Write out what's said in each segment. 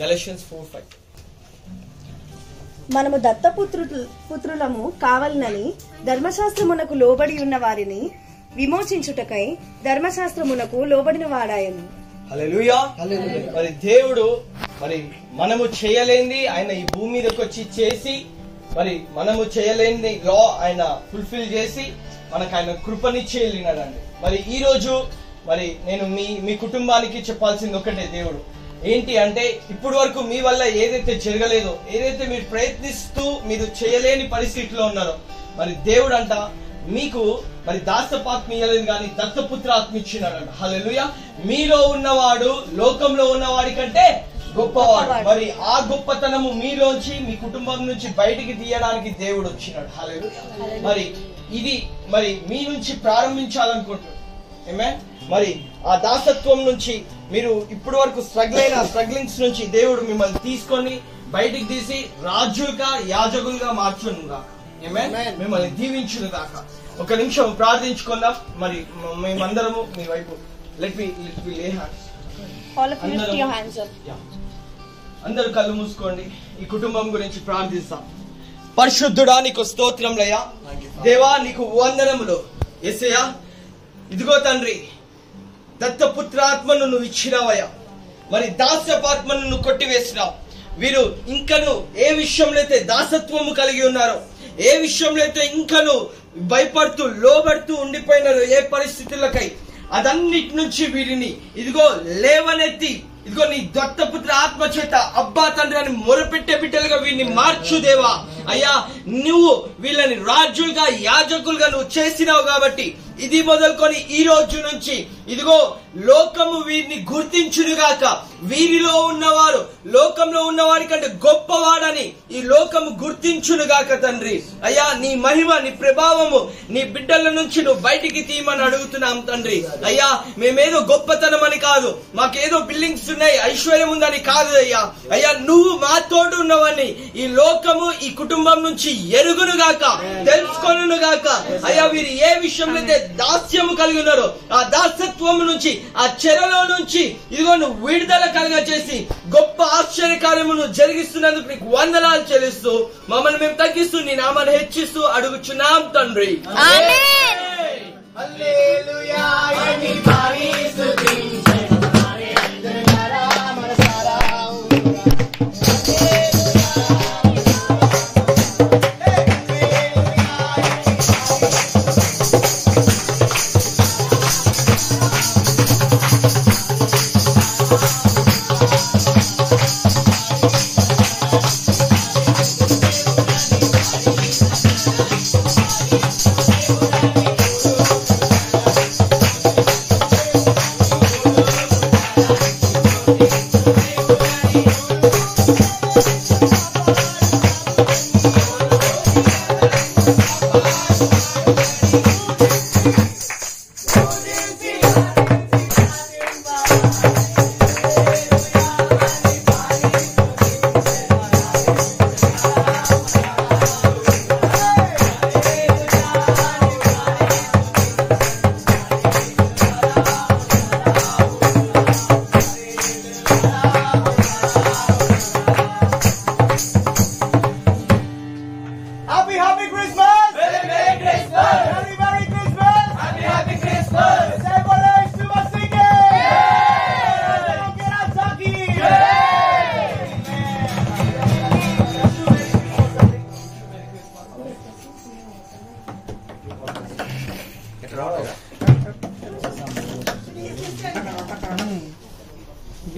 Galatians 4:5 మనము దత్తపుత్రులము కావాలనని ధర్మశాస్త్రమునకు లోబడి ఉన్న వారిని విమోచించుటకై ధర్మశాస్త్రమునకు లోబడిన వాడాయను. హల్లెలూయా. మరి దేవుడు మరి మనము చేయలేంది ఆయన ఈ భూమి మీదకి వచ్చి చేసి, మరి మనము చేయలేని లా ఆయన ఫుల్ఫిల్ చేసి మనకు ఆయన కృపనిచ్చి వెళ్ళినాడండి. మరి ఈ రోజు మరి నేను మీ కుటుంబానికి చెప్పాల్సింది ఒకటే, దేవుడు ఏంటి అంటే ఇప్పటి వరకు మీ వల్ల ఏదైతే జరగలేదో, ఏదైతే మీరు ప్రయత్నిస్తూ మీరు చేయలేని పరిస్థితిలో ఉన్నారో, మరి దేవుడు అంట మీకు మరి దాసపాత్మ ఇవ్వలేదు కానీ దత్తపుత్ర ఆత్మ ఇచ్చినాడంట. హల్లెలూయా. మీలో ఉన్నవాడు లోకంలో ఉన్నవాడి కంటే గొప్పవాడు. మరి ఆ గొప్పతనము మీలోంచి మీ కుటుంబం నుంచి బయటికి తీయడానికి దేవుడు వచ్చినాడు. హల్లెలూయా. మరి ఇది మరి మీ నుంచి ప్రారంభించాలనుకుంటున్నాడు. ఆమేన్. మరి ఆ దాసత్వం నుంచి మీరు ఇప్పటి వరకు స్ట్రగ్లింగ్స్ నుంచి దేవుడు మిమ్మల్ని తీసుకొని బయటికి తీసి రాజులుగా యాజకులుగా మార్చును గాక. ఆమేన్. మిమ్మల్ని దీవించును గాక. ఒక నిమిషం ప్రార్థించుకుందాం. మరి మేమందరము మీ వైపు లెట్ మీ లే హ్యాండ్స్. అందరూ కళ్ళు మూసుకోండి. ఈ కుటుంబం గురించి ప్రార్థిస్తాం. పరిశుద్ధుడా నీకు స్తోత్రంలయ్యా. దేవా నీకు వందనములు. యేసయ్యా ఇదిగో తండ్రి, దత్తపుత్రాత్మను నువ్వు ఇచ్చినావయ్యా. మరి దాస్యపాత్మను నువ్వు కొట్టివేసినావు. వీరు ఇంకను ఏ విషయంలో అయితే దాసత్వము కలిగి ఉన్నారో, ఏ విషయంలో అయితే ఇంకను భయపడుతూ లోబడుతూ ఉండిపోయినారో ఏ పరిస్థితులకై, అదన్నిటి నుంచి వీరిని ఇదిగో లేవనెత్తి ఇదిగో నీ దత్తపుత్ర ఆత్మ చేత అబ్బా తండ్రి అని మొరపెట్టే బిడ్డలుగా వీరిని మార్చు దేవా. అయ్యా నువ్వు వీళ్ళని రాజులుగా యాజకులుగా నువ్వు చేసినావు కాబట్టి ఇది మొదలుకొని ఈ రోజు నుంచి ఇదిగో లోకము వీరిని గుర్తించునుగాక. వీరిలో ఉన్నవారు లోకంలో ఉన్నవారి కంటే గొప్పవాడని ఈ లోకము గుర్తించునుగాక తండ్రి. అయ్యా నీ మహిమ నీ ప్రభావము నీ బిడ్డల నుంచి నువ్వు బయటికి తీయమని అడుగుతున్నాం తండ్రి. అయ్యా మేమేదో గొప్పతనం అని కాదు, మాకేదో బిల్డింగ్స్ ఉన్నాయి ఐశ్వర్యం ఉందని కాదు అయ్యా. అయ్యా నువ్వు మాతోడు ఉన్నవని ఈ లోకము ఈ కుటుంబం నుంచి ఎరుగునుగాక, తెలుసుకొనుగాక. అయ్యా వీరు ఏ విషయంలో అయితే దాస్యము కలిగి ఉన్నారో ఆ దాసత్వము నుంచి ఆ చెరలో నుంచి ఇదిగో నువ్వు విడుదల కలుగ చేసి గొప్ప ఆశ్చర్యకార్యమును జరిగిస్తున్నందుకు నీకు వందనాలు చెల్లిస్తూ మమ్మల్ని మేము తగ్గిస్తూ నీ నామాన్ని హెచ్చిస్తూ అడుగుచున్నాం తండ్రి.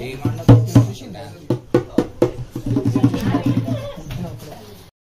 ఏమన్నా చూసిందా